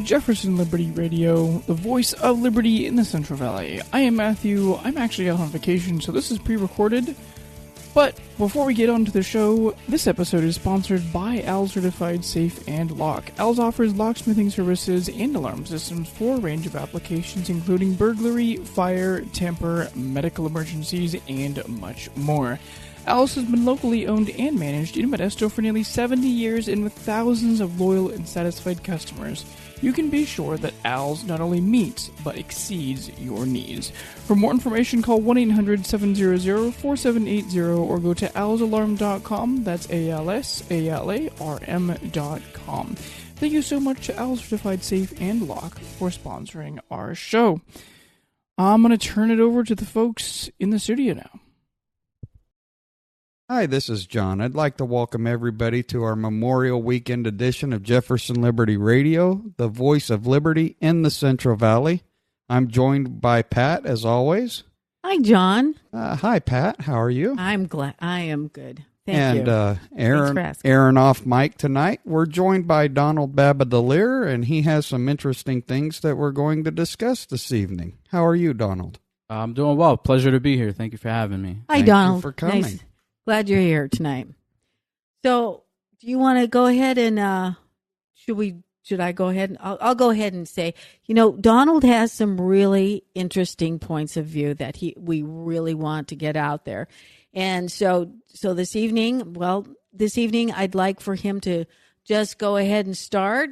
Jefferson Liberty Radio, the voice of liberty in the Central Valley. I am Matthew. I'm actually out on vacation, so this is pre-recorded. But before we get on to the show, this episode is sponsored by Al Certified Safe and Lock. Al's offers locksmithing services and alarm systems for a range of applications, including burglary, fire, temper, medical emergencies, and much more. Al's has been locally owned and managed in Modesto for nearly 70 years, and with thousands of loyal and satisfied customers, you can be sure that Al's not only meets, but exceeds your needs. For more information, call 1-800-700-4780 or go to alsalarm.com. That's ALSALARM.com. Thank you so much to Al Certified Safe and Lock for sponsoring our show. I'm going to turn it over to the folks in the studio now. Hi, this is John. I'd like to welcome everybody to our Memorial Weekend edition of Jefferson Liberty Radio, the voice of liberty in the Central Valley. I'm joined by Pat, as always. Hi, John. Hi, Pat. How are you? I'm glad. I am good. Thank you. And Aaron off mic tonight. We're joined by Donald Babadalir, and he has some interesting things that we're going to discuss this evening. How are you, Donald? I'm doing well. Pleasure to be here. Thank you for having me. Hi, Donald. Thank you for coming. Nice. Glad you're here tonight. So, do you want to go ahead and should I go ahead? I'll go ahead and say, Donald has some really interesting points of view that we really want to get out there. And so this evening, I'd like for him to just go ahead and start.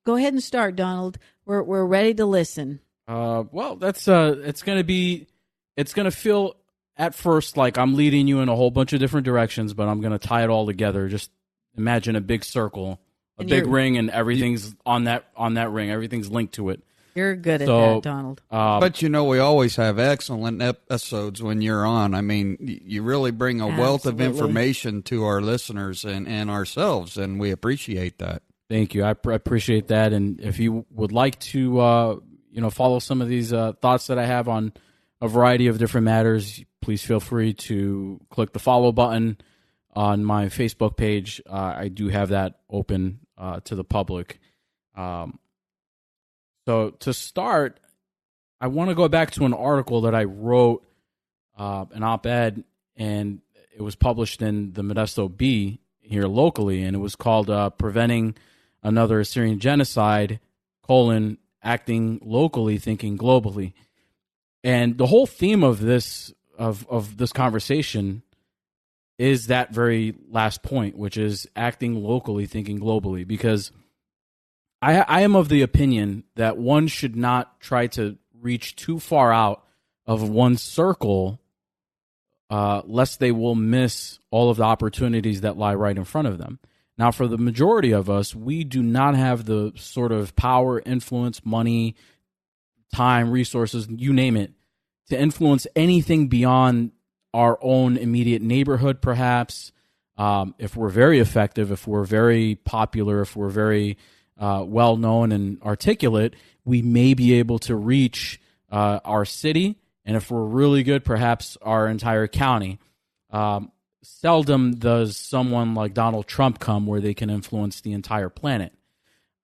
Go ahead and start, Donald. We're ready to listen. Well, that's it's going to feel at first like I'm leading you in a whole bunch of different directions, but I'm going to tie it all together. Just imagine a big circle, a big ring, and everything's on that ring. Everything's linked to it. You're good at that, Donald. But we always have excellent episodes when you're on. I mean, you really bring a wealth of information to our listeners and ourselves, and we appreciate that. Thank you. I appreciate that. And if you would like to, follow some of these thoughts that I have on a variety of different matters, please feel free to click the follow button on my Facebook page. I do have that open to the public. So to start, I want to go back to an article that I wrote, an op-ed, and it was published in the Modesto Bee here locally, and it was called Preventing Another Assyrian Genocide, Acting Locally, Thinking Globally. And the whole theme of this conversation is that very last point, which is acting locally, thinking globally, because I am of the opinion that one should not try to reach too far out of one circle, lest they will miss all of the opportunities that lie right in front of them. Now, for the majority of us, we do not have the sort of power, influence, money, time, resources, you name it, to influence anything beyond our own immediate neighborhood, perhaps. If we're very effective, if we're very popular, if we're very well-known and articulate, we may be able to reach our city, and if we're really good, perhaps our entire county. Seldom does someone like Donald Trump come where they can influence the entire planet.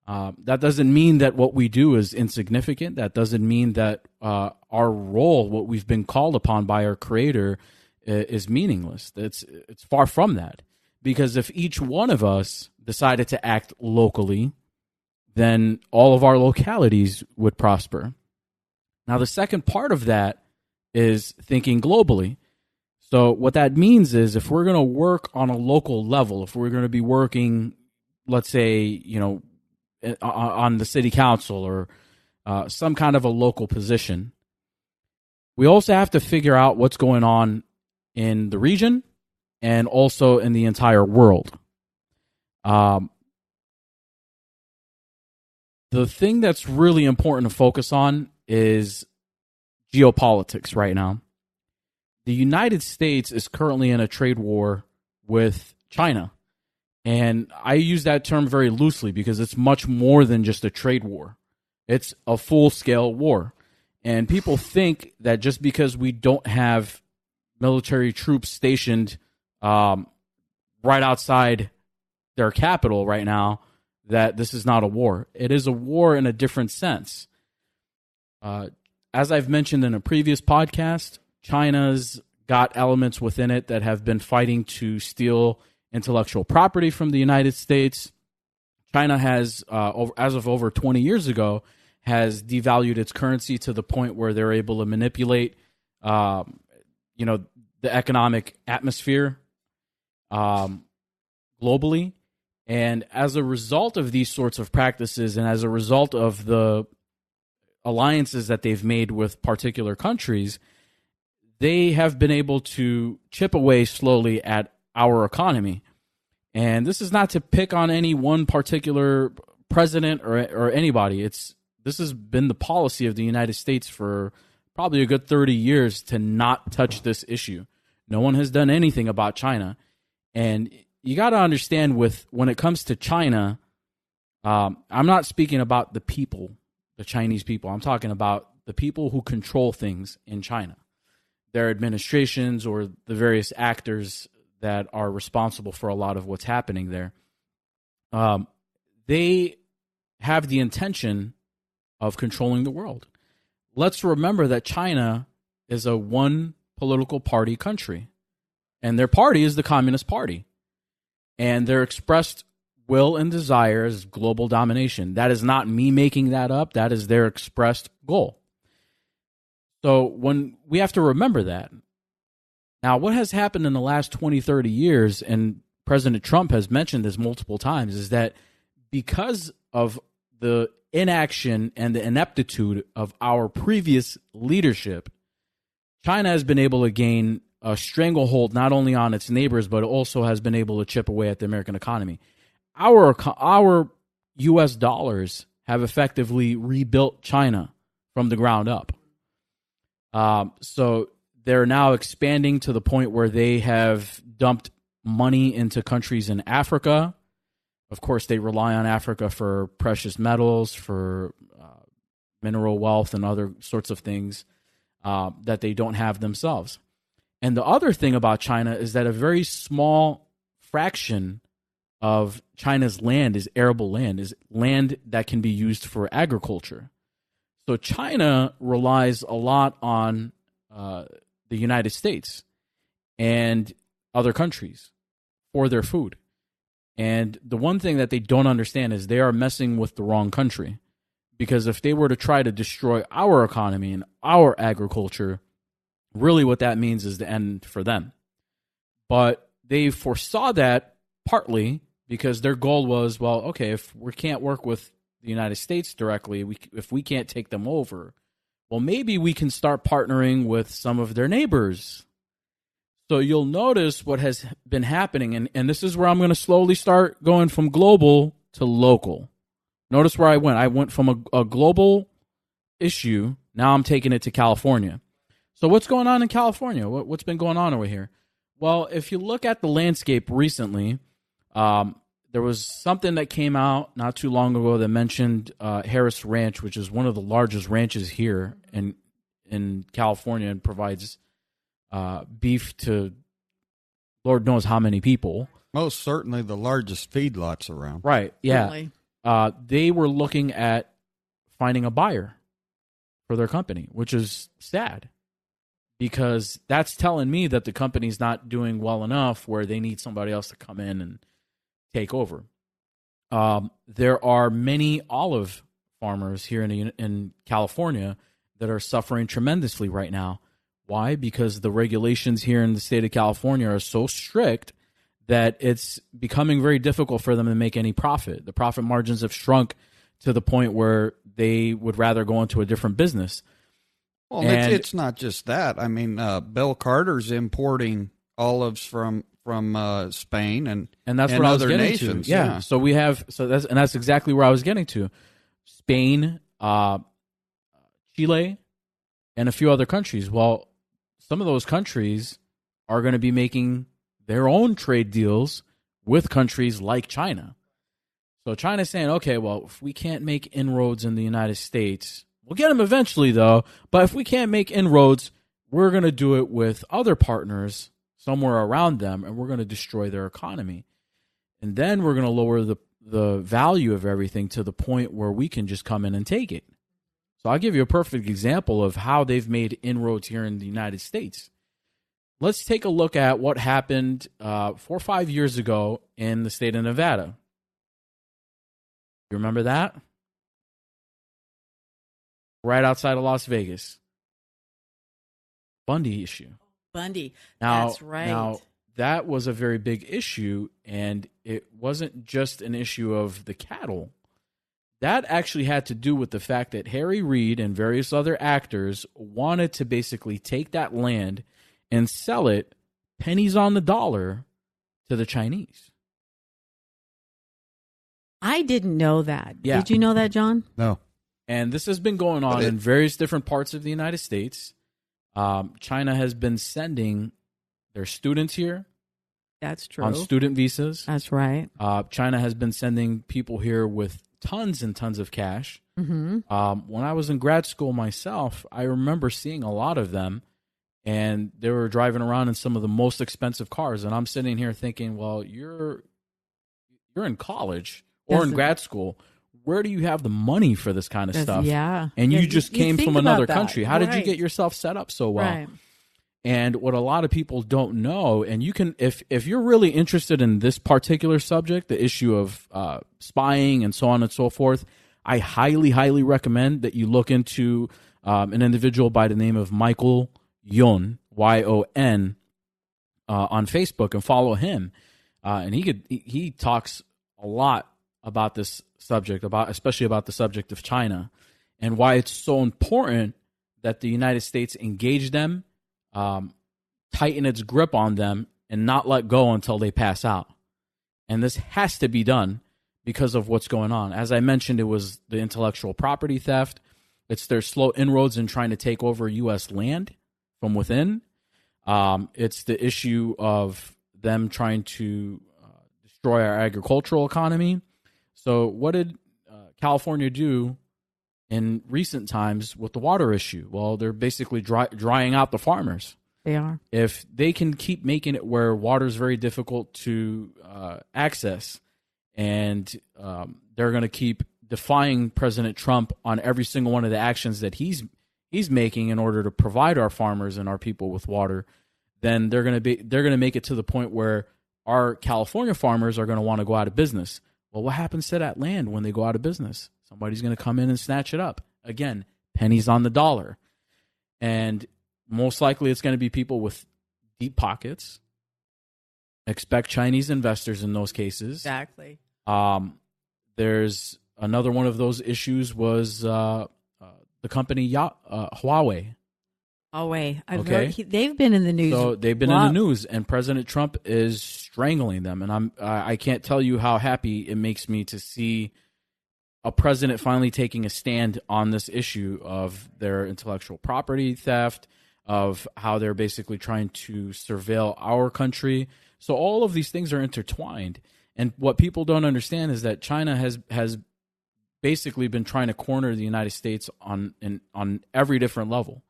That doesn't mean that what we do is insignificant. That doesn't mean that our role, what we've been called upon by our Creator, is meaningless. It's far from that. Because if each one of us decided to act locally, then all of our localities would prosper. Now, the second part of that is thinking globally. So what that means is if we're going to work on a local level, if we're going to be working, let's say, on the city council or some kind of a local position, we also have to figure out what's going on in the region and also in the entire world. The thing that's really important to focus on is geopolitics right now. The United States is currently in a trade war with China. And I use that term very loosely because it's much more than just a trade war. It's a full-scale war. And people think that just because we don't have military troops stationed right outside their capital right now, that this is not a war. It is a war in a different sense. As I've mentioned in a previous podcast, China's got elements within it that have been fighting to steal intellectual property from the United States. China has, as of over 20 years ago, has devalued its currency to the point where they're able to manipulate, the economic atmosphere globally. And as a result of these sorts of practices, and as a result of the alliances that they've made with particular countries, they have been able to chip away slowly at our economy. And this is not to pick on any one particular president or anybody. This has been the policy of the United States for probably a good 30 years to not touch this issue. No one has done anything about China. And you got to understand, when it comes to China, I'm not speaking about the people, the Chinese people. I'm talking about the people who control things in China, their administrations or the various actors that are responsible for a lot of what's happening there. They have the intention of controlling the world. Let's remember that China is a one political party country, and their party is the Communist Party. And their expressed will and desire is global domination. That is not me making that up. That is their expressed goal. So when we have to remember that. Now, what has happened in the last 20, 30 years, and President Trump has mentioned this multiple times, is that because of the inaction and the ineptitude of our previous leadership, China has been able to gain a stranglehold not only on its neighbors, but also has been able to chip away at the American economy. Our U.S. dollars have effectively rebuilt China from the ground up. So they're now expanding to the point where they have dumped money into countries in Africa. Of course, they rely on Africa for precious metals, for mineral wealth, and other sorts of things that they don't have themselves. And the other thing about China is that a very small fraction of China's land is arable land, is land that can be used for agriculture. So China relies a lot on the United States and other countries for their food. And the one thing that they don't understand is they are messing with the wrong country. Because if they were to try to destroy our economy and our agriculture, really what that means is the end for them. But they foresaw that partly because their goal was, well, okay, if we can't work with the United States directly, if we can't take them over, well, maybe we can start partnering with some of their neighbors. So you'll notice what has been happening, and this is where I'm going to slowly start going from global to local. Notice where I went. I went from a global issue, now I'm taking it to California. So what's going on in California? What's been going on over here? Well, if you look at the landscape recently, there was something that came out not too long ago that mentioned Harris Ranch, which is one of the largest ranches here in California and provides beef to Lord knows how many people. Most certainly the largest feedlots around. Right, yeah. Really? They were looking at finding a buyer for their company, which is sad. Because that's telling me that the company's not doing well enough where they need somebody else to come in and take over. There are many olive farmers here in California that are suffering tremendously right now. Why? Because the regulations here in the state of California are so strict that it's becoming very difficult for them to make any profit. The profit margins have shrunk to the point where they would rather go into a different business. Well, it's not just that. I mean, Bill Carter's importing olives from Spain and that's what I was other getting nations. to. Yeah. So we have that's exactly where I was getting to. Spain, Chile, and a few other countries. Well, some of those countries are going to be making their own trade deals with countries like China. So China's saying, okay, well, if we can't make inroads in the United States, we'll get them eventually, though. But if we can't make inroads, we're going to do it with other partners somewhere around them, and we're going to destroy their economy. And then we're going to lower the value of everything to the point where we can just come in and take it. So I'll give you a perfect example of how they've made inroads here in the United States. Let's take a look at what happened 4 or 5 years ago in the state of Nevada. You remember that? Right outside of Las Vegas. Bundy issue. Bundy. That's right. Now, that was a very big issue, and it wasn't just an issue of the cattle. That actually had to do with the fact that Harry Reid and various other actors wanted to basically take that land and sell it pennies on the dollar to the Chinese. I didn't know that. Yeah. Did you know that, John? No. And this has been going on in various different parts of the United States. China has been sending their students here. That's true. On student visas. That's right. China has been sending people here with tons and tons of cash. Mm-hmm. When I was in grad school myself, I remember seeing a lot of them, and they were driving around in some of the most expensive cars. And I'm sitting here thinking, well, you're in college or in grad school. Where do you have the money for this kind of stuff? Yeah. And you just came from another that. country. How did you get yourself set up so well? Right. And what a lot of people don't know, and you can, if you're really interested in this particular subject, the issue of spying and so on and so forth, I highly, highly recommend that you look into an individual by the name of Michael Yon, Y-O-N, on Facebook, and follow him. And he talks a lot about this subject, especially about the subject of China, and why it's so important that the United States engage them, tighten its grip on them, and not let go until they pass out. And this has to be done because of what's going on. As I mentioned, it was the intellectual property theft. It's their slow inroads in trying to take over U.S. land from within. It's the issue of them trying to destroy our agricultural economy. So what did California do in recent times with the water issue? Well, they're basically drying out the farmers. They are. If they can keep making it where water is very difficult to access, and they're going to keep defying President Trump on every single one of the actions that he's making in order to provide our farmers and our people with water, then they're going to make it to the point where our California farmers are going to want to go out of business. Well, what happens to that land when they go out of business? Somebody's going to come in and snatch it up. Again, pennies on the dollar. And most likely it's going to be people with deep pockets. Expect Chinese investors in those cases. Exactly. There's another one of those issues was the company Huawei. Huawei. I've Okay. heard they've been in the news. So they've been in the news, and President Trump is strangling them. And I can't tell you how happy it makes me to see a president finally taking a stand on this issue of their intellectual property theft, of how they're basically trying to surveil our country. So all of these things are intertwined. And what people don't understand is that China has basically been trying to corner the United States on every different level.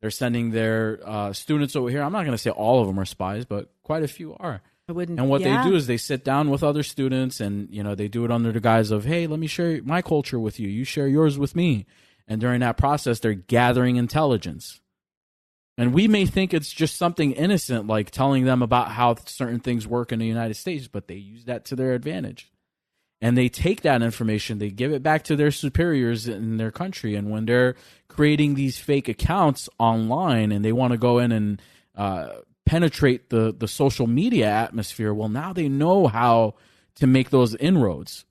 They're sending their students over here. I'm not going to say all of them are spies, but quite a few are. And what they do is they sit down with other students, and they do it under the guise of, hey, let me share my culture with you. You share yours with me. And during that process, they're gathering intelligence. And we may think it's just something innocent, like telling them about how certain things work in the United States, but they use that to their advantage. And they take that information, they give it back to their superiors in their country. And when they're creating these fake accounts online and they want to go in and penetrate the social media atmosphere, well, now they know how to make those inroads.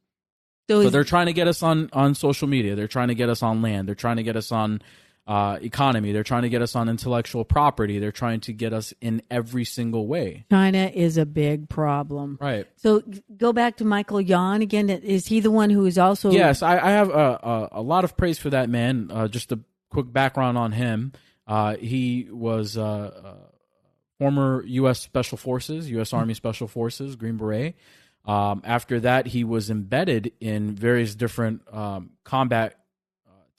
So they're trying to get us on social media. They're trying to get us on land. They're trying to get us on economy. They're trying to get us on intellectual property. They're trying to get us in every single way. China is a big problem. Right. So go back to Michael Yon again. Is he the one who is also... Yes, I have a lot of praise for that man. Just a quick background on him. He was former U.S. Special Forces, U.S. Army Special Forces, Green Beret. After that, he was embedded in various different combat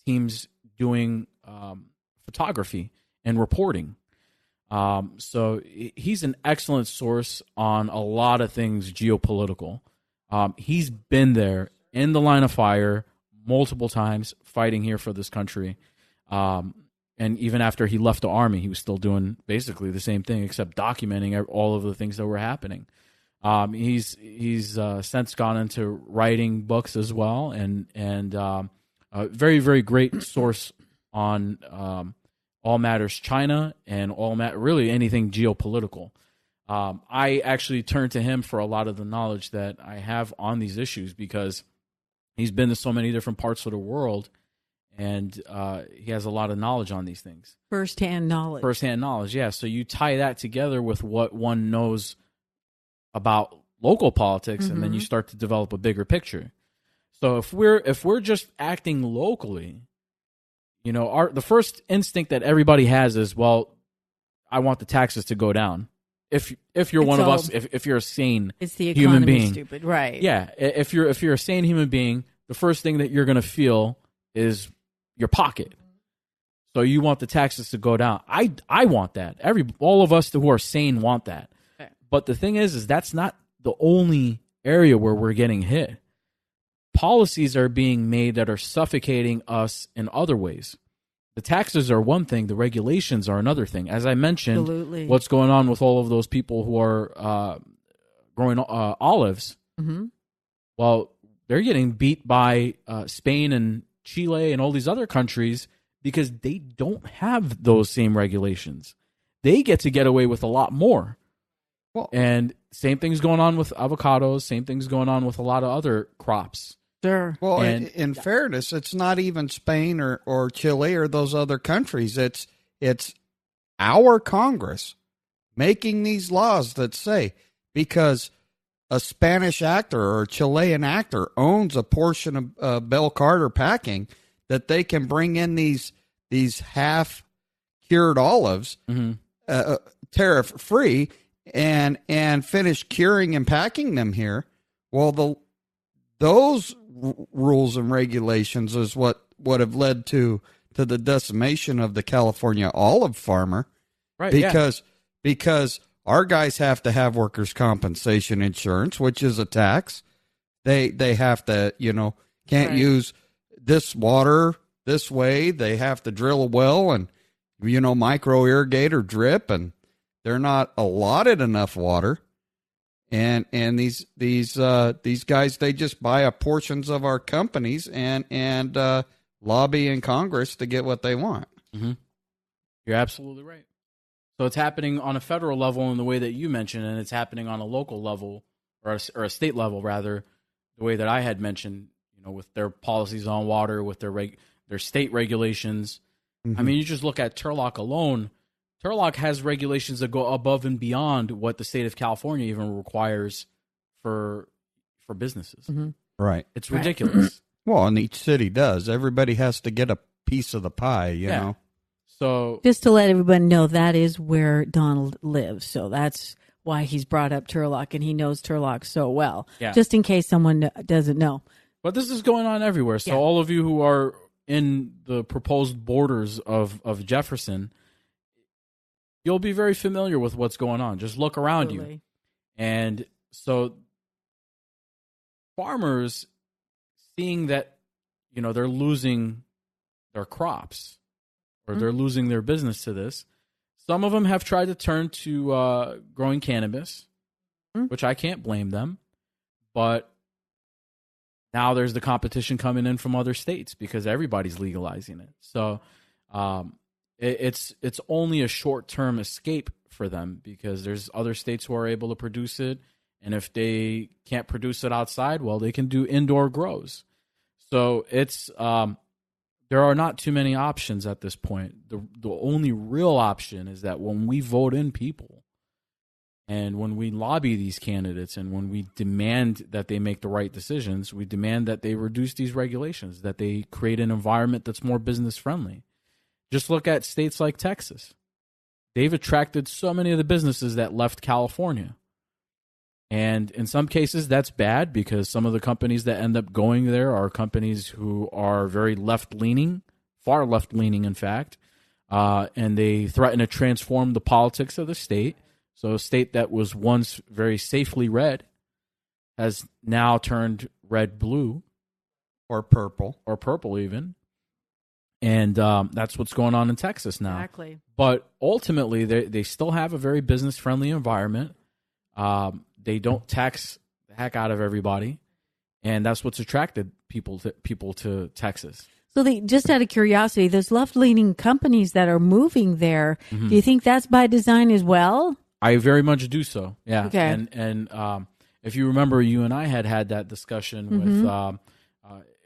teams doing photography and reporting. So he's an excellent source on a lot of things geopolitical. He's been there in the line of fire multiple times, fighting here for this country. And even after he left the army, he was still doing basically the same thing, except documenting all of the things that were happening. He's since gone into writing books as well, and a very, very great source on all matters China and really anything geopolitical. I actually turn to him for a lot of the knowledge that I have on these issues because he's been to so many different parts of the world, and he has a lot of knowledge on these things. First-hand knowledge, yeah. So you tie that together with what one knows about local politics, and then you start to develop a bigger picture. So if we're just acting locally, the first instinct that everybody has is, well, I want the taxes to go down. If you're one of us, if you're a sane it's the human being, stupid, right? Yeah, if you're a sane human being, the first thing that you're going to feel is your pocket. So you want the taxes to go down. I want that. All of us who are sane want that. Okay. But the thing is that's not the only area where we're getting hit. Policies are being made that are suffocating us in other ways. The taxes are one thing, the regulations are another thing. As I mentioned, Absolutely. What's going on with all of those people who are growing olives, well, they're getting beat by Spain and Chile and all these other countries because they don't have those same regulations. They get away with a lot more. Well, and same thing's going on with avocados, same thing's going on with a lot of other crops. Sure. Well, in fairness, it's not even Spain or Chile or those other countries. It's our Congress making these laws that say because a Spanish actor or a Chilean actor owns a portion of Bell Carter packing that they can bring in these half-cured olives tariff-free and finish curing and packing them here. Well, those rules and regulations is what have led to the decimation of the California olive farmer, right? Because our guys have to have workers' compensation insurance, which is a tax. They have to can't use this water this way. They have to drill a well and micro irrigate or drip, and they're not allotted enough water. And these guys, they just buy portions of our companies and lobby in Congress to get what they want. Mm-hmm. You're absolutely right. So it's happening on a federal level in the way that you mentioned, and it's happening on a local level or a state level, rather, the way that I had mentioned. With their policies on water, with their state regulations. Mm-hmm. I mean, you just look at Turlock alone. Turlock has regulations that go above and beyond what the state of California even requires for businesses. Mm-hmm. Right. It's ridiculous. Well, and each city does. Everybody has to get a piece of the pie, you know. So just to let everybody know, that is where Donald lives. So that's why he's brought up Turlock, and he knows Turlock so well. Yeah. Just in case someone doesn't know. But this is going on everywhere. So all of you who are in the proposed borders of Jefferson, you'll be very familiar with what's going on. Just look around you. And so farmers, seeing that, they're losing their crops or they're losing their business to this, some of them have tried to turn to growing cannabis, which I can't blame them. But now there's the competition coming in from other states because everybody's legalizing it. So it's only a short-term escape for them because there's other states who are able to produce it. And if they can't produce it outside, well, they can do indoor grows. So it's there are not too many options at this point. The only real option is that when we vote in people and when we lobby these candidates and when we demand that they make the right decisions, we demand that they reduce these regulations, that they create an environment that's more business friendly. Just look at states like Texas. They've attracted so many of the businesses that left California. And in some cases, that's bad because some of the companies that end up going there are companies who are very left-leaning, far left-leaning, in fact, and they threaten to transform the politics of the state. So a state that was once very safely red has now turned red-blue. Or purple. Or purple even. And that's what's going on in Texas now. Exactly. But ultimately, they still have a very business-friendly environment. They don't tax the heck out of everybody. And that's what's attracted people to Texas. So just out of curiosity, there's left-leaning companies that are moving there. Mm-hmm. Do you think that's by design as well? I very much do so. Yeah. Okay. And if you remember, you and I had that discussion with.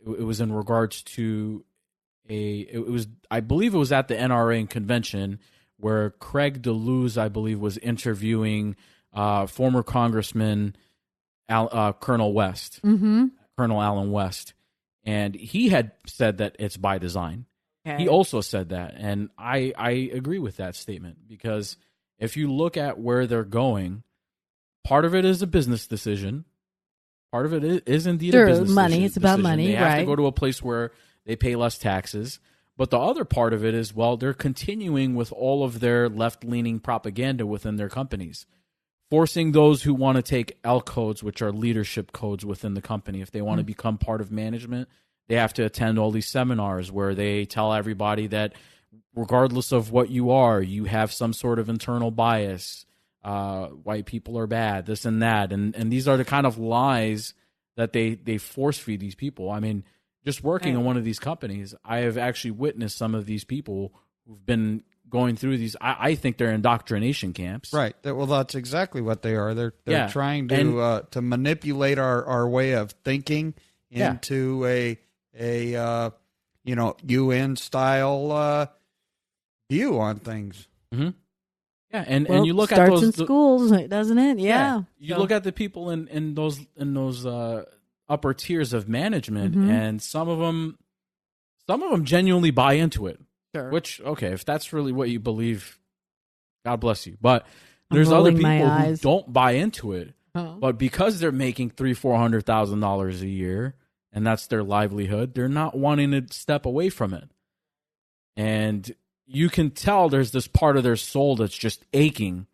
It was in regards to I believe it was at the NRA convention where Craig DeLuz, I believe, was interviewing former Congressman Colonel West, Colonel Allen West, and he had said that it's by design. Okay. He also said that, and I agree with that statement, because if you look at where they're going, part of it is a business decision. Part of it is indeed a business money. It's about money, They have right? to go to a place where they pay less taxes. But the other part of it is, well, they're continuing with all of their left-leaning propaganda within their companies, forcing those who want to take L codes, which are leadership codes within the company. If they want to become part of management, they have to attend all these seminars where they tell everybody that regardless of what you are, you have some sort of internal bias. White people are bad, this and that. And these are the kind of lies that they force feed these people. I mean, just working in one of these companies, I have actually witnessed some of these people who've been going through these. I think they're indoctrination camps. Right. Well, that's exactly what they are. They're trying to manipulate our way of thinking into a UN style view on things. Mm-hmm. Yeah, and you look starts at those in schools, doesn't it? Yeah. You look at the people in those upper tiers of management, and some of them genuinely buy into it. Sure. Which, okay, if that's really what you believe, God bless you. But there's other people who don't buy into it, but because they're making $300,000-$400,000 a year, and that's their livelihood, they're not wanting to step away from it. And you can tell there's this part of their soul that's just aching,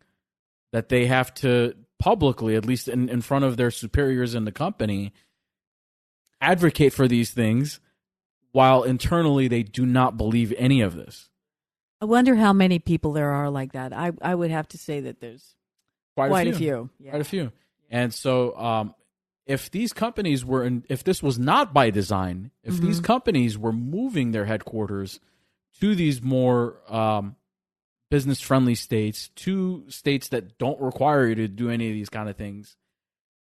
that they have to publicly, at least in front of their superiors in the company, advocate for these things, while internally they do not believe any of this. I wonder how many people there are like that. I would have to say that there's quite a few. Yeah. Quite a few. And so if these companies if this was not by design, if these companies were moving their headquarters to these more business-friendly states, to states that don't require you to do any of these kind of things,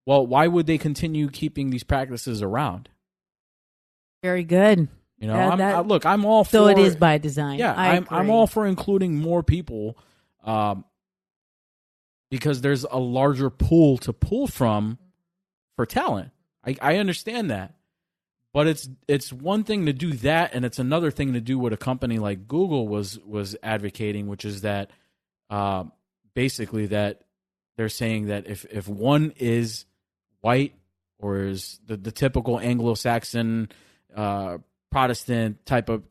well, why would they continue keeping these practices around? Very good. You know, I'm all for. So it is by design. Yeah, I'm all for including more people, because there's a larger pool to pull from for talent. I understand that. But it's one thing to do that, and it's another thing to do what a company like Google was advocating, which is that basically that they're saying that if one is white or is the typical Anglo-Saxon Protestant type of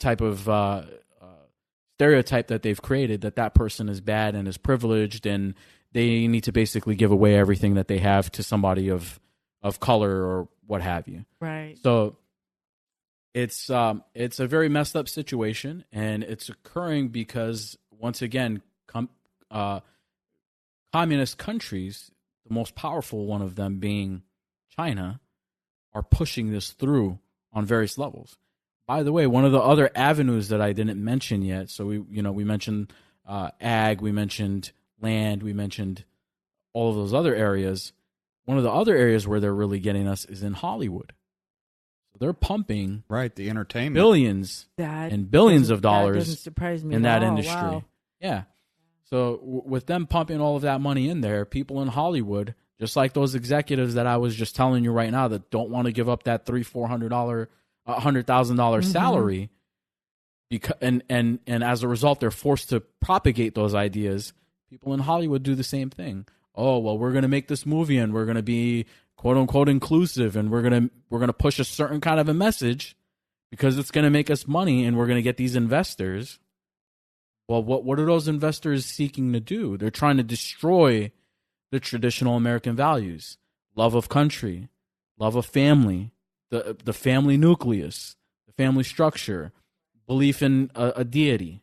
stereotype that they've created, that person is bad and is privileged, and they need to basically give away everything that they have to somebody of color or what have you. Right. So it's a very messed up situation, and it's occurring because, once again, communist countries, the most powerful one of them being China, are pushing this through on various levels. By the way, one of the other avenues that I didn't mention yet, so we mentioned ag, we mentioned land, we mentioned all of those other areas. One of the other areas where they're really getting us is in Hollywood. They're pumping the entertainment billions and billions of dollars doesn't surprise me in that all. industry. Wow. Yeah. So with them pumping all of that money in there, people in Hollywood, just like those executives that I was just telling you right now that don't want to give up that $300,000-$400,000, $100,000 salary, because and as a result they're forced to propagate those ideas. People in Hollywood do the same thing. Oh, well, we're going to make this movie and we're going to be quote unquote inclusive, and we're gonna push a certain kind of a message because it's gonna make us money, and we're gonna get these investors. Well, what are those investors seeking to do? They're trying to destroy the traditional American values. love of country, love of family, the family nucleus, the family structure, belief in a deity.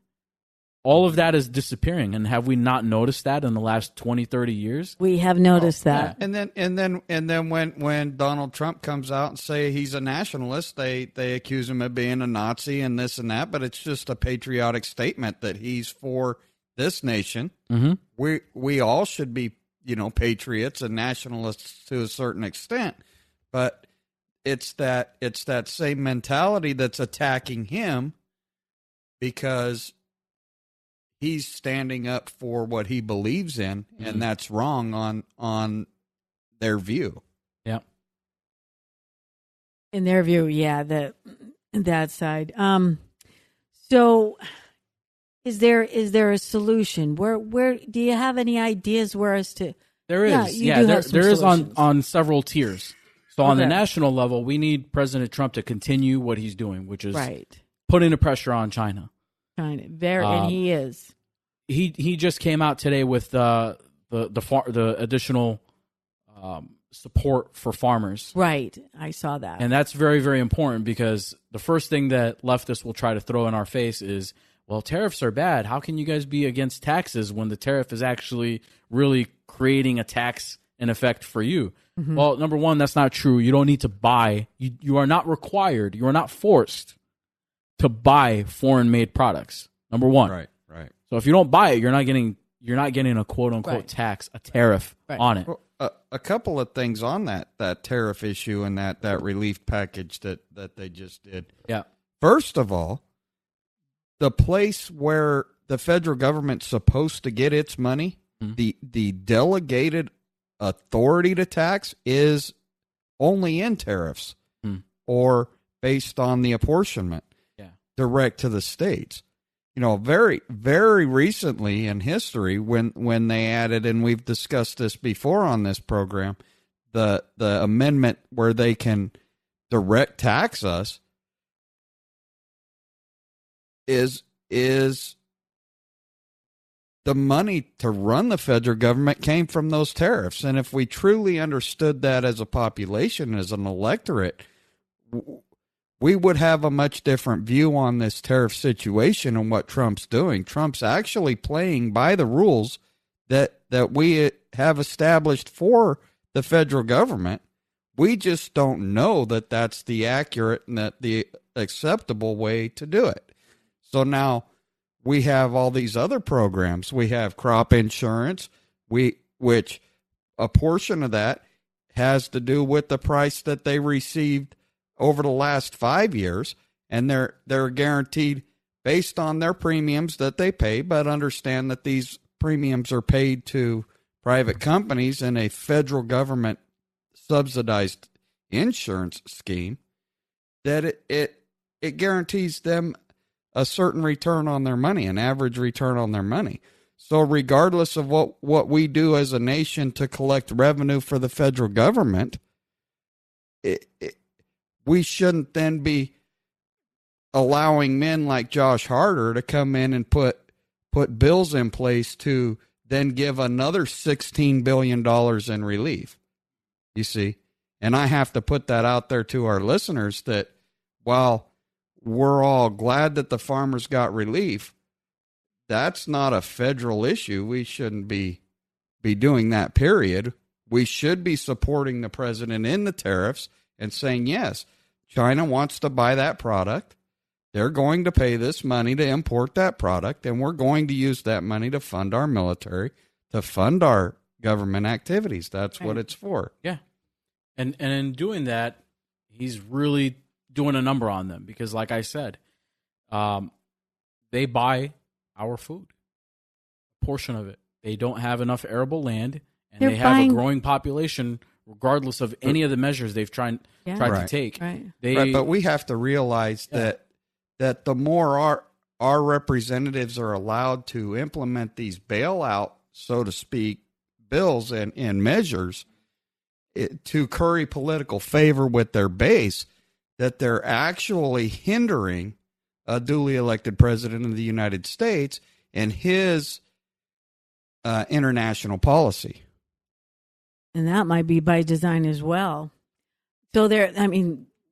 All of that is disappearing. And have we not noticed that in the last 20, 30 years? We have noticed that. Yeah. And then when Donald Trump comes out and say he's a nationalist, they accuse him of being a Nazi and this and that, but it's just a patriotic statement that he's for this nation. Mm-hmm. We all should be, patriots and nationalists to a certain extent, but it's that same mentality that's attacking him because he's standing up for what he believes in, and that's wrong on their view. Yeah. In their view, yeah, that side. So is there a solution? Where do you have any ideas where as to? There is. There is on several tiers. So on the national level, we need President Trump to continue what he's doing, which is putting the pressure on China. And he is. He just came out today with the additional support for farmers. Right, I saw that, and that's very, very important because the first thing that leftists will try to throw in our face is, well, tariffs are bad. How can you guys be against taxes when the tariff is actually really creating a tax in effect for you? Mm-hmm. Well, number one, that's not true. You don't need to buy. You are not required. You are not forced to buy foreign-made products. Number one, right. So if you don't buy it, you're not getting a quote-unquote tax, a tariff on it. Well, a couple of things on that tariff issue and that relief package that they just did. Yeah. First of all, the place where the federal government's supposed to get its money, the delegated authority to tax is only in tariffs or based on the apportionment direct to the states. Very, very recently in history, when they added, and we've discussed this before on this program, the amendment where they can direct tax us is the money to run the federal government came from those tariffs. And if we truly understood that as a population, as an electorate, we would have a much different view on this tariff situation and what Trump's doing. Trump's actually playing by the rules that we have established for the federal government. We just don't know that that's the accurate and that the acceptable way to do it. So now we have all these other programs. We have crop insurance, which a portion of that has to do with the price that they received over the last 5 years, and they're guaranteed based on their premiums that they pay, but understand that these premiums are paid to private companies in a federal government subsidized insurance scheme, that it guarantees them a certain return on their money, an average return on their money. So regardless of what we do as a nation to collect revenue for the federal government, we shouldn't then be allowing men like Josh Harder to come in and put bills in place to then give another $16 billion in relief. You see? And I have to put that out there to our listeners that while we're all glad that the farmers got relief, that's not a federal issue. We shouldn't be doing that, period. We should be supporting the president in the tariffs and saying, yes, China wants to buy that product. They're going to pay this money to import that product, and we're going to use that money to fund our military, to fund our government activities. That's what it's for. Yeah. And in doing that, he's really doing a number on them because, like I said, they buy our food, a portion of it. They don't have enough arable land, and they have a growing population regardless of any of the measures they've tried to take. Right. But we have to realize that the more our representatives are allowed to implement these bailout, so to speak, bills and measures to curry political favor with their base, that they're actually hindering a duly elected president of the United States and his international policy. and that might be by design as well. So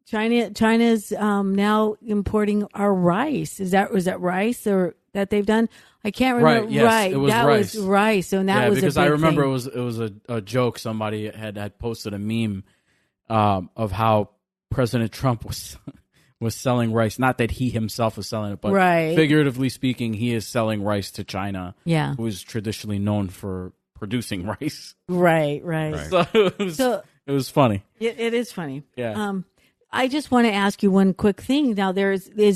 China's now importing our rice. Was that rice or that they've done? I can't remember. Right, yes, it was that rice. was rice. So that was because a big I remember thing. it was a joke. Somebody had posted a meme of how President Trump was selling rice. Not that he himself was selling it, but Right. figuratively speaking, he is selling rice to China, Yeah. who is traditionally known for producing rice. Right. So it was funny. It is funny. Yeah. I just want to ask you one quick thing. Now, there is we've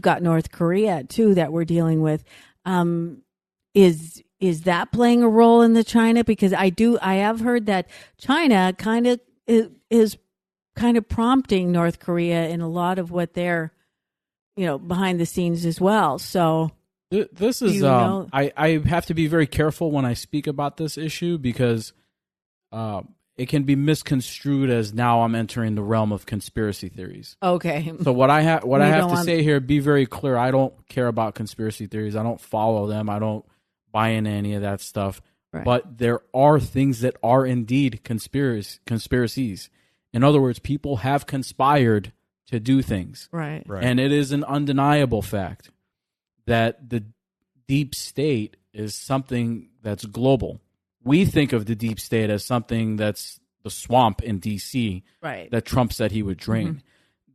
got North Korea too that we're dealing with. Is that playing a role in the China? Because I have heard that China kind of is kind of prompting North Korea in a lot of what they're, behind the scenes as well. So this is I have to be very careful when I speak about this issue because it can be misconstrued as now I'm entering the realm of conspiracy theories. Okay. So what I have to say here, be very clear. I don't care about conspiracy theories. I don't follow them. I don't buy into any of that stuff. Right. But there are things that are indeed conspiracies. In other words, people have conspired to do things. Right. And it is an undeniable fact that the deep state is something that's global. We think of the deep state as something that's the swamp in D.C. Right. that Trump said he would drain. Mm-hmm.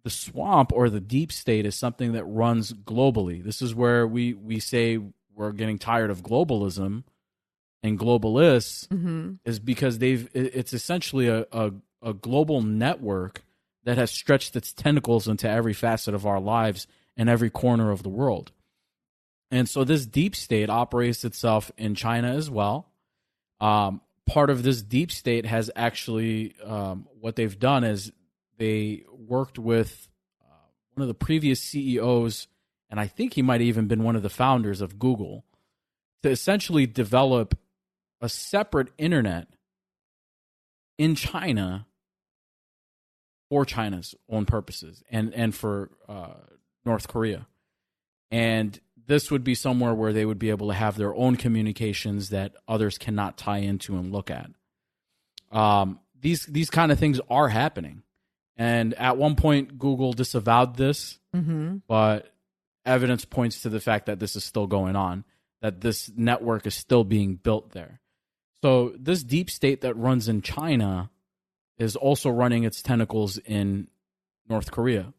The swamp or the deep state is something that runs globally. This is where we say we're getting tired of globalism and globalists is because it's essentially a global network that has stretched its tentacles into every facet of our lives and every corner of the world. And so this deep state operates itself in China as well. Part of this deep state has actually, what they've done is they worked with one of the previous CEOs, and I think he might have even been one of the founders of Google, to essentially develop a separate internet in China for China's own purposes and for North Korea. And this would be somewhere where they would be able to have their own communications that others cannot tie into and look at. These kind of things are happening. And at one point, Google disavowed this, but evidence points to the fact that this is still going on, that this network is still being built there. So this deep state that runs in China is also running its tentacles in North Korea.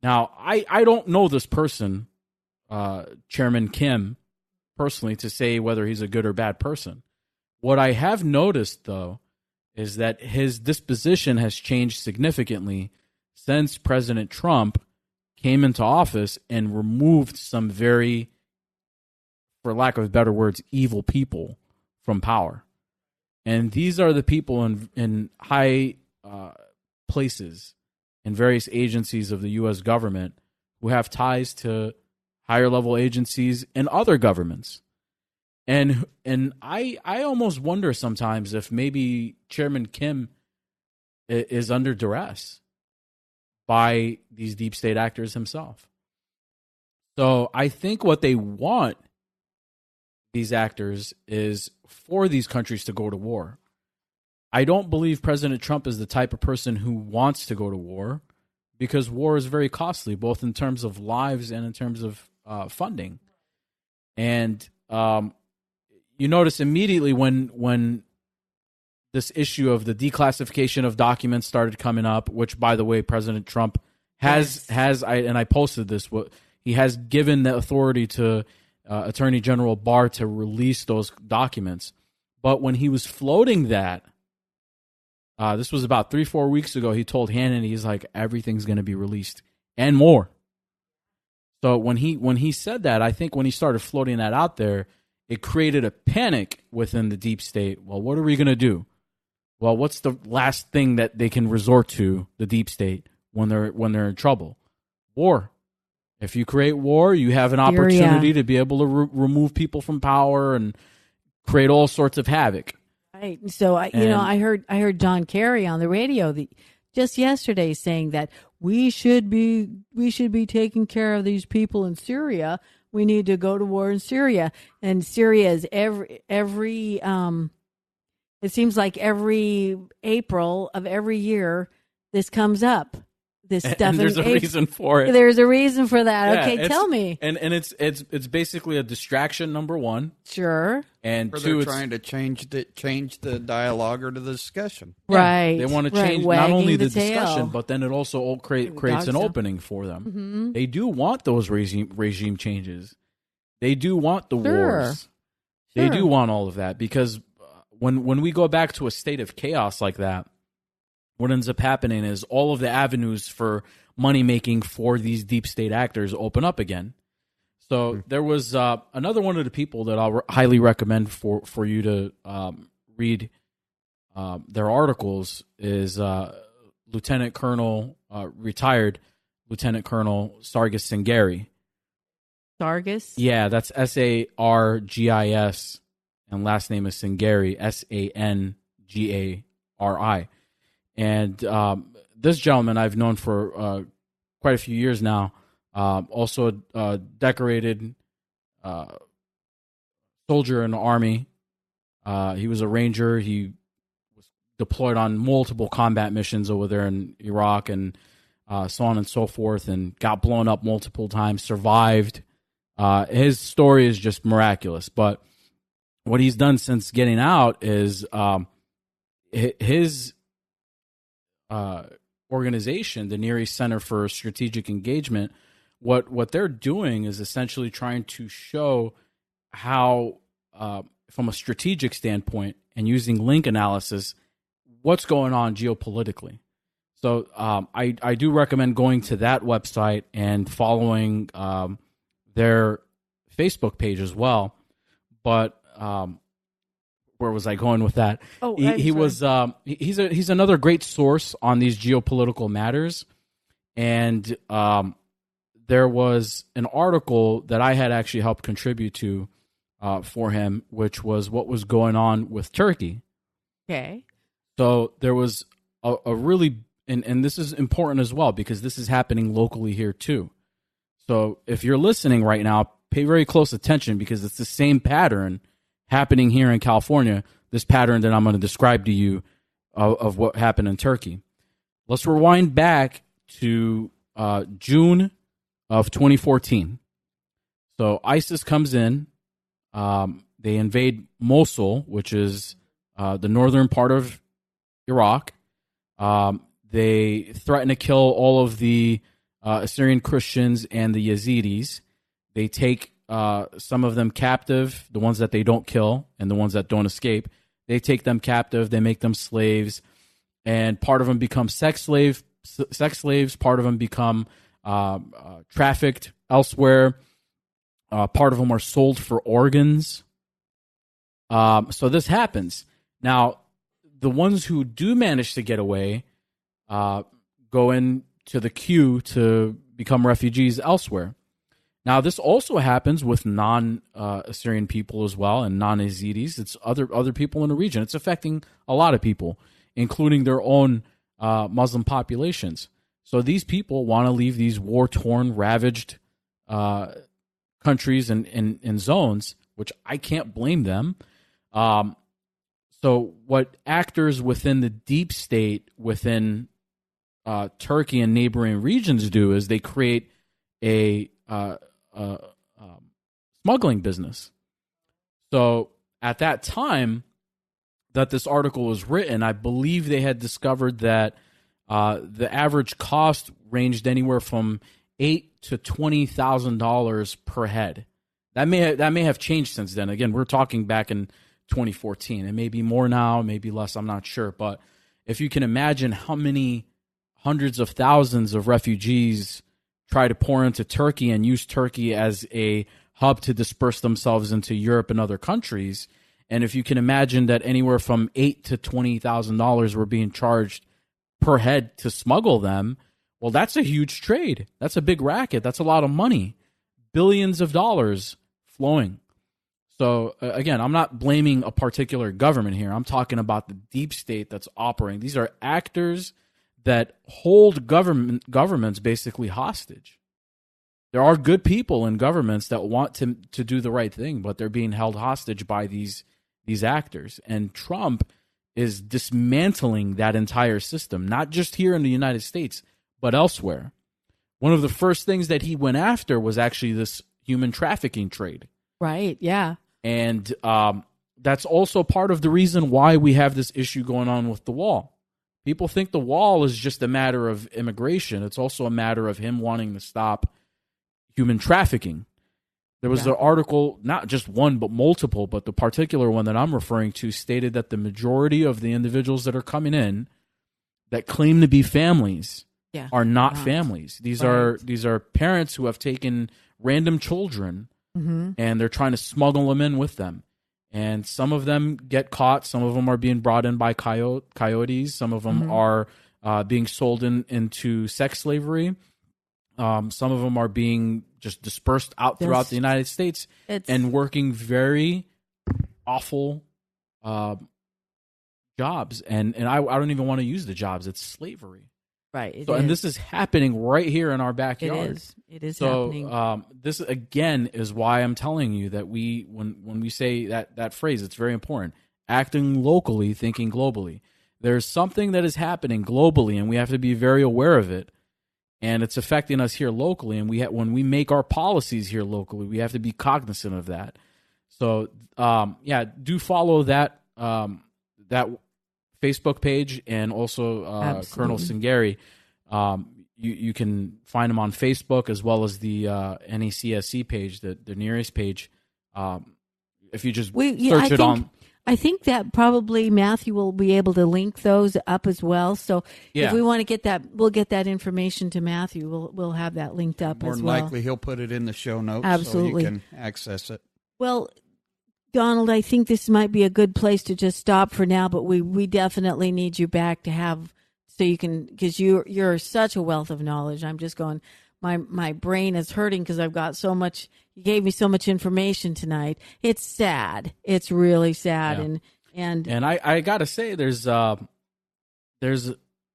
Now, I don't know this person, Chairman Kim, personally, to say whether he's a good or bad person. What I have noticed, though, is that his disposition has changed significantly since President Trump came into office and removed some very, for lack of better words, evil people from power. And these are the people in high places in various agencies of the U.S. government who have ties to higher level agencies and other governments. And I almost wonder sometimes if maybe Chairman Kim is under duress by these deep state actors himself. So I think what they want, these actors, is for these countries to go to war. I don't believe President Trump is the type of person who wants to go to war because war is very costly, both in terms of lives and in terms of funding. And you notice immediately when this issue of the declassification of documents started coming up, which, by the way, President Trump has I posted this, he has given the authority to Attorney General Barr to release those documents. But when he was floating that, this was about 3-4 weeks ago, he told Hannity, he's like, everything's going to be released and more. So when he said that, I think when he started floating that out there, it created a panic within the deep state. Well, what are we going to do? Well, what's the last thing that they can resort to, the deep state, when they're in trouble? War. If you create war, you have an opportunity to be able to remove people from power and create all sorts of havoc. Right. So I heard John Kerry on the radio just yesterday saying that we should be taking care of these people in Syria. We need to go to war in Syria, and Syria is every It seems like every April of every year, this comes up. This stuff. And there's a reason for it. There's a reason for that. Yeah, okay, tell me. And it's basically a distraction, number one. Sure. And Or two, they're it's trying to change the dialogue or the discussion. Right. They want to right. change not Wagging only the tail. discussion, but then it also creates an opening for them. Mm-hmm. They do want those regime changes. They do want the wars. They Sure. do want all of that, because when we go back to a state of chaos like that, what ends up happening is all of the avenues for money making for these deep state actors open up again. So there was another one of the people that I'll highly recommend for you to read their articles is Lieutenant Colonel, retired Lieutenant Colonel Sargis Sangari. Sargis? Yeah, that's Sargis, and last name is Sangari, Sangari. And this gentleman I've known for quite a few years now, also a decorated soldier in the Army. He was a Ranger. He was deployed on multiple combat missions over there in Iraq and so on and so forth, and got blown up multiple times, survived. His story is just miraculous. But what he's done since getting out is his organization, the Near East Center for Strategic Engagement, what they're doing is essentially trying to show how, from a strategic standpoint and using link analysis, what's going on geopolitically. So I do recommend going to that website and following their Facebook page as well. But where was I going with that? Oh, he's another great source on these geopolitical matters. And there was an article that I had actually helped contribute to for him, which was what was going on with Turkey. Okay. So there was a really, and this is important as well, because this is happening locally here too. So if you're listening right now, pay very close attention, because it's the same pattern happening here in California, this pattern that I'm going to describe to you of what happened in Turkey. Let's rewind back to June of 2014. So ISIS comes in. They invade Mosul, which is the northern part of Iraq. They threaten to kill all of the Assyrian Christians and the Yazidis. They take some of them captive, the ones that they don't kill and the ones that don't escape. They take them captive. They make them slaves, and part of them become sex slaves. Part of them become trafficked elsewhere. Part of them are sold for organs. So this happens. Now, the ones who do manage to get away go into the queue to become refugees elsewhere. Now, this also happens with non-Assyrian people as well, and non-Yazidis. It's other people in the region. It's affecting a lot of people, including their own Muslim populations. So these people want to leave these war-torn, ravaged countries and zones, which I can't blame them. So what actors within the deep state, within Turkey and neighboring regions do is they create a smuggling business. So at that time that this article was written, I believe they had discovered that the average cost ranged anywhere from $8,000 to $20,000 per head. That may have changed since then. Again, we're talking back in 2014. It may be more now, maybe less. I'm not sure. But if you can imagine how many hundreds of thousands of refugees try to pour into Turkey and use Turkey as a hub to disperse themselves into Europe and other countries, and if you can imagine that anywhere from $8,000 to $20,000 were being charged per head to smuggle them, well, that's a huge trade. That's a big racket. That's a lot of money. Billions of dollars flowing. So, again, I'm not blaming a particular government here. I'm talking about the deep state that's operating. These are actors that hold governments basically hostage. There are good people in governments that want to do the right thing, but they're being held hostage by these actors. And Trump is dismantling that entire system, not just here in the United States, but elsewhere. One of the first things that he went after was actually this human trafficking trade. Right, yeah. And that's also part of the reason why we have this issue going on with the wall. People think the wall is just a matter of immigration. It's also a matter of him wanting to stop human trafficking. There was an article, not just one, but multiple, but the particular one that I'm referring to stated that the majority of the individuals that are coming in that claim to be families are not families. These are parents who have taken random children and they're trying to smuggle them in with them. And some of them get caught. Some of them are being brought in by coyotes. Some of them are being sold into sex slavery. Some of them are being just dispersed out throughout the United States and working very awful jobs. And I don't even want to use the jobs. It's slavery. Right. And this is happening right here in our backyard. It is happening. This again is why I'm telling you that when we say that phrase, it's very important. Acting locally, thinking globally. There's something that is happening globally, and we have to be very aware of it. And it's affecting us here locally. And when we make our policies here locally, we have to be cognizant of that. So, do follow that Facebook page and also Colonel Singari. You can find him on Facebook as well as the NECSC page, the nearest page. If you just search it on. I think that probably Matthew will be able to link those up as well. So if we want to get that, we'll get that information to Matthew. We'll have that linked up More as than well. likely, he'll put it in the show notes Absolutely. so you can access it. Well, Donald, I think this might be a good place to just stop for now, but we definitely need you back to have so you can, because you're such a wealth of knowledge. I'm just going, my brain is hurting because I've got so much. You gave me so much information tonight. It's sad. It's really sad. Yeah. And I gotta say,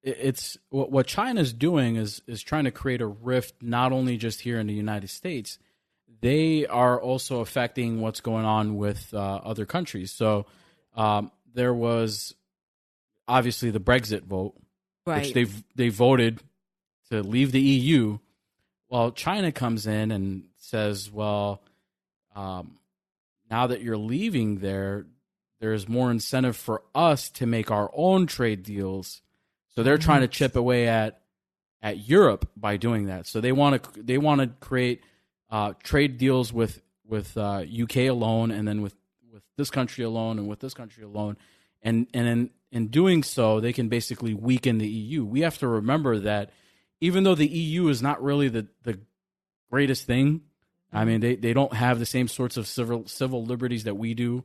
it's what China's doing is trying to create a rift not only just here in the United States. They are also affecting what's going on with other countries. So there was obviously the Brexit vote, which they voted to leave the EU. Well, China comes in and says, well, now that you're leaving there's more incentive for us to make our own trade deals. So they're trying to chip away at Europe by doing that. So they want to create trade deals with UK alone, and then with this country alone, and with this country alone, and in doing so, they can basically weaken the EU. We have to remember that even though the EU is not really the greatest thing, I mean, they don't have the same sorts of civil liberties that we do.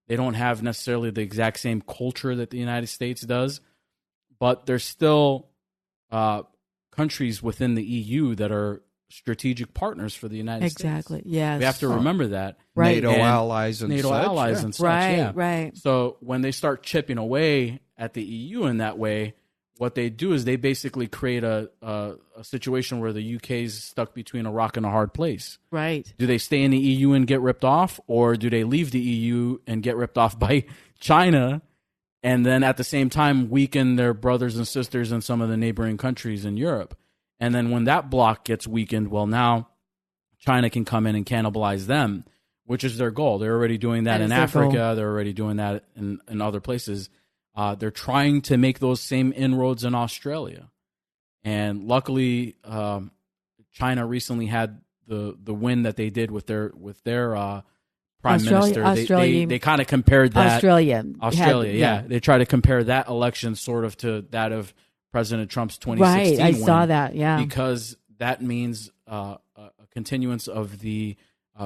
They don't have necessarily the exact same culture that the United States does, but there's still countries within the EU that are strategic partners for the United States. Exactly. Yes. We have to remember that. Right. NATO allies and such. Right. Right. So when they start chipping away at the EU in that way, what they do is they basically create a situation where the UK is stuck between a rock and a hard place. Right. Do they stay in the EU and get ripped off, or do they leave the EU and get ripped off by China, and then at the same time weaken their brothers and sisters in some of the neighboring countries in Europe? And then when that bloc gets weakened, well, now China can come in and cannibalize them, which is their goal. They're already doing that in Africa. They're already doing that in other places. They're trying to make those same inroads in Australia. And luckily, China recently had the win that they did with their prime minister. They kind of compared that. Australia, yeah. They try to compare that election sort of to that of President Trump's 2016 Right, I win, saw that, yeah. because that means a continuance of the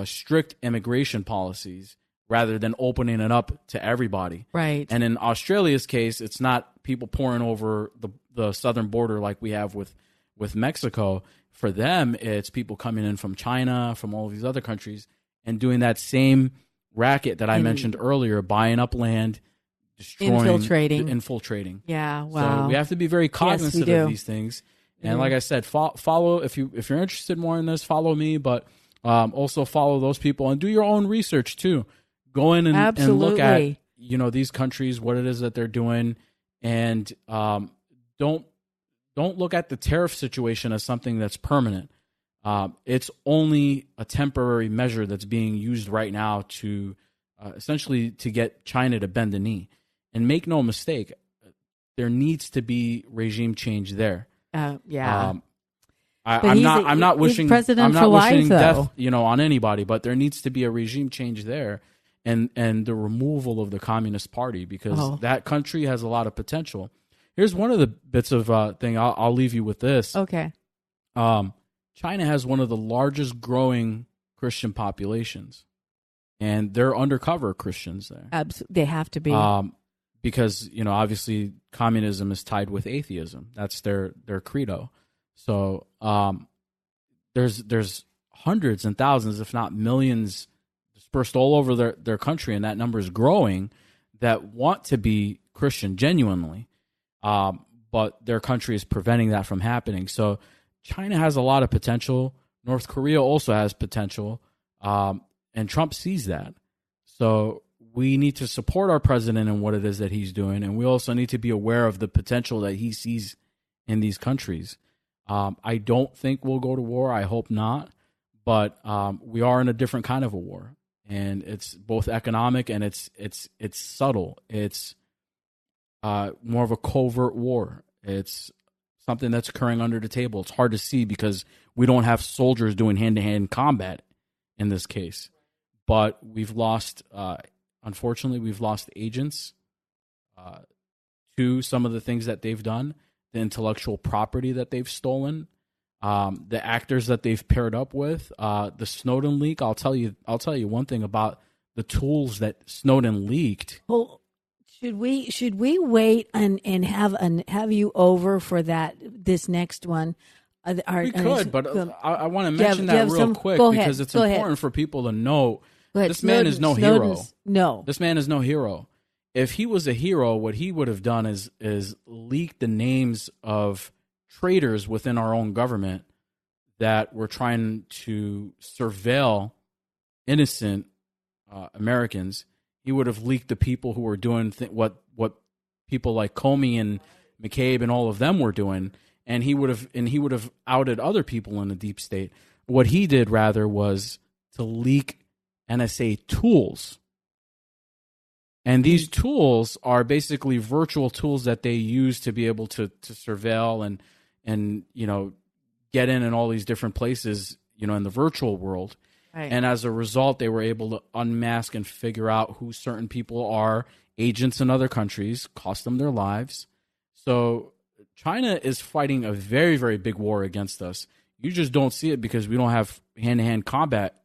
strict immigration policies rather than opening it up to everybody. Right. And in Australia's case, it's not people pouring over the southern border like we have with Mexico. For them, it's people coming in from China, from all of these other countries, and doing that same racket that I mentioned earlier, buying up land, destroying, infiltrating. Yeah, wow. So we have to be very cognizant of these things. And like I said, follow if you're interested more in this, follow me, but also follow those people and do your own research too. Go in and look at these countries, what it is that they're doing, and don't look at the tariff situation as something that's permanent. It's only a temporary measure that's being used right now to essentially to get China to bend the knee. And make no mistake, there needs to be regime change there. Yeah. I'm not wishing president for life, death, on anybody, but there needs to be a regime change there, and the removal of the Communist Party, because that country has a lot of potential. Here's one of the bits of thing. I'll leave you with this. Okay. China has one of the largest growing Christian populations, and they're undercover Christians there. They have to be. Because, obviously communism is tied with atheism. That's their credo. So there's hundreds and thousands, if not millions, dispersed all over their country, and that number is growing, that want to be Christian genuinely. But their country is preventing that from happening. So China has a lot of potential. North Korea also has potential. And Trump sees that. So we need to support our president in what it is that he's doing. And we also need to be aware of the potential that he sees in these countries. I don't think we'll go to war. I hope not. But we are in a different kind of a war. And it's both economic and it's subtle. It's more of a covert war. It's something that's occurring under the table. It's hard to see because we don't have soldiers doing hand-to-hand combat in this case. But we've lost, unfortunately, we've lost agents to some of the things that they've done, the intellectual property that they've stolen, the actors that they've paired up with, the Snowden leak. I'll tell you one thing about the tools that Snowden leaked. Well, should we wait and have you over for this next one? We could, but I want to mention that real quick because it's important for people to know. This man is no hero. No, this man is no hero. If he was a hero, what he would have done is leak the names of traitors within our own government that were trying to surveil innocent Americans. He would have leaked the people who were doing what people like Comey and McCabe and all of them were doing, and he would have outed other people in the deep state. What he did rather was to leak NSA tools. And these tools are basically virtual tools that they use to be able to surveil and get in all these different places, in the virtual world. Right. And as a result, they were able to unmask and figure out who certain people are, agents in other countries, cost them their lives. So China is fighting a very, very big war against us. You just don't see it because we don't have hand-to-hand combat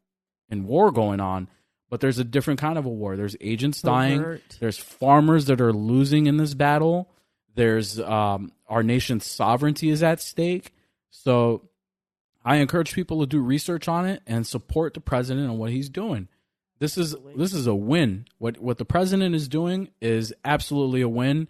and war going on. But there's a different kind of a war. There's agents dying. There's farmers that are losing in this battle. There's our nation's sovereignty is at stake. So I encourage people to do research on it and support the president and what he's doing. This is a win. What the president is doing is absolutely a win.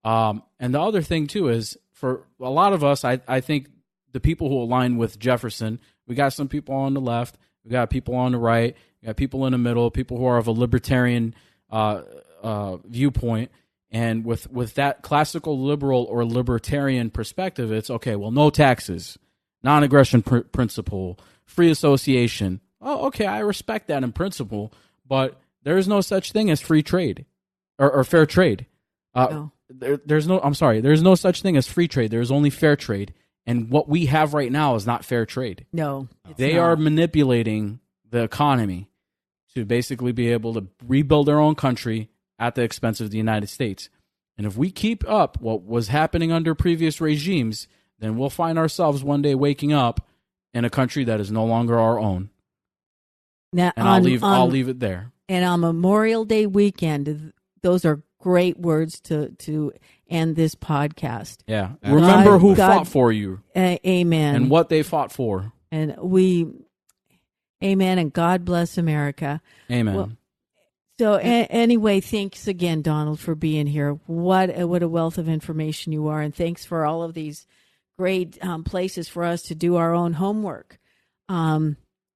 And the other thing too is for a lot of us, I think the people who align with Jefferson, we got some people on the left, we got people on the right, we got people in the middle, people who are of a libertarian viewpoint. And with that classical liberal or libertarian perspective, it's okay. Well, no taxes. Non-aggression principle, free association. Oh, okay, I respect that in principle, but there is no such thing as free trade or fair trade. No. There's no such thing as free trade. There's only fair trade, and what we have right now is not fair trade. No, they are manipulating the economy to basically be able to rebuild their own country at the expense of the United States. And if we keep up what was happening under previous regimes, then we'll find ourselves one day waking up in a country that is no longer our own. Now, and I'll leave it there. And on Memorial Day weekend, those are great words to end this podcast. Yeah. Remember who fought for you. Amen. And what they fought for. And amen, and God bless America. Amen. Well, so anyway, thanks again, Donald, for being here. What a wealth of information you are, and thanks for all of these great places for us to do our own homework.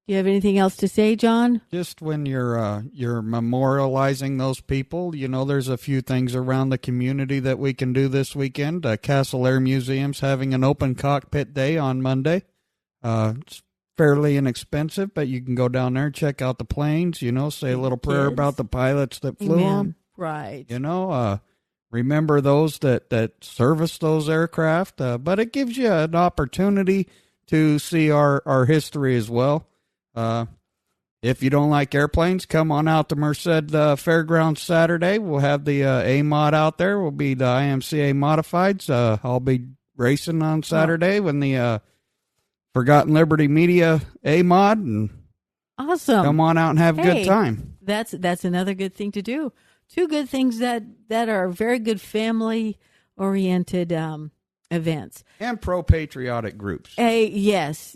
Do you have anything else to say, John? Just when you're memorializing those people, there's a few things around the community that we can do this weekend. Castle Air Museum's having an open cockpit day on Monday. It's fairly inexpensive, but you can go down there and check out the planes, say a little prayer about the pilots that flew them. Right. Remember those that service those aircraft, but it gives you an opportunity to see our history as well. If you don't like airplanes, come on out to Merced Fairgrounds Saturday. We'll have the A-Mod out there. We'll be the IMCA Modifieds. I'll be racing on Saturday when the Forgotten Liberty Media A-Mod. And awesome. Come on out and have a good time. That's another good thing to do. Two good things that are very good family-oriented events. And pro-patriotic groups. Yes,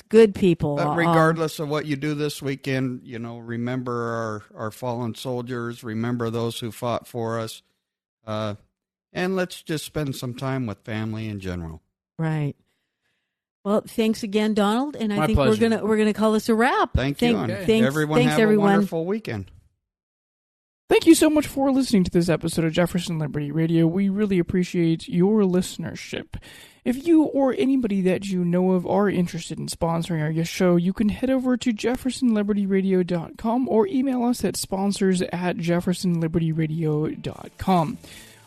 good people. But regardless of what you do this weekend, remember our fallen soldiers, remember those who fought for us, and let's just spend some time with family in general. Right. Well, thanks again, Donald, and I think pleasure. we're gonna call this a wrap. Thank you. Thanks, everyone. Thanks, have everyone. a wonderful weekend. Thank you so much for listening to this episode of Jefferson Liberty Radio. We really appreciate your listenership. If you or anybody that you know of are interested in sponsoring our show, you can head over to jeffersonlibertyradio.com or email us at sponsors@jeffersonlibertyradio.com.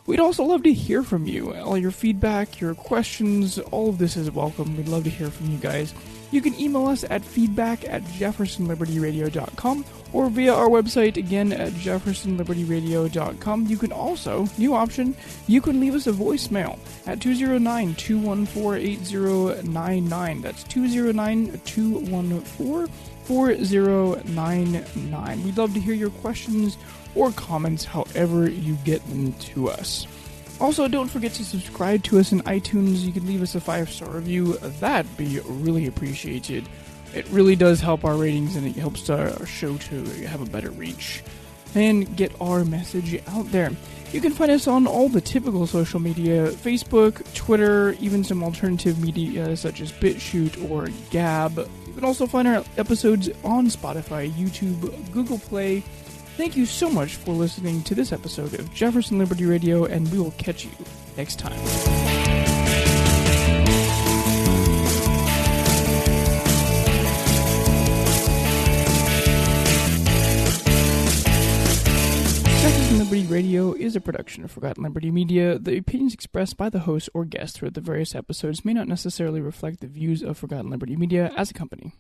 We'd also love to hear from you. All your feedback, your questions, all of this is welcome. We'd love to hear from you guys. You can email us at feedback@jeffersonlibertyradio.com or via our website, again, at jeffersonlibertyradio.com. You can also, new option, you can leave us a voicemail at 209-214-8099. That's 209-214-4099. We'd love to hear your questions or comments however you get them to us. Also, don't forget to subscribe to us in iTunes. You can leave us a 5-star review. That'd be really appreciated. It really does help our ratings, and it helps our show to have a better reach and get our message out there. You can find us on all the typical social media, Facebook, Twitter, even some alternative media such as BitChute or Gab. You can also find our episodes on Spotify, YouTube, Google Play. Thank you so much for listening to this episode of Jefferson Liberty Radio, and we will catch you next time. Jefferson Liberty Radio is a production of Forgotten Liberty Media. The opinions expressed by the host or guests throughout the various episodes may not necessarily reflect the views of Forgotten Liberty Media as a company.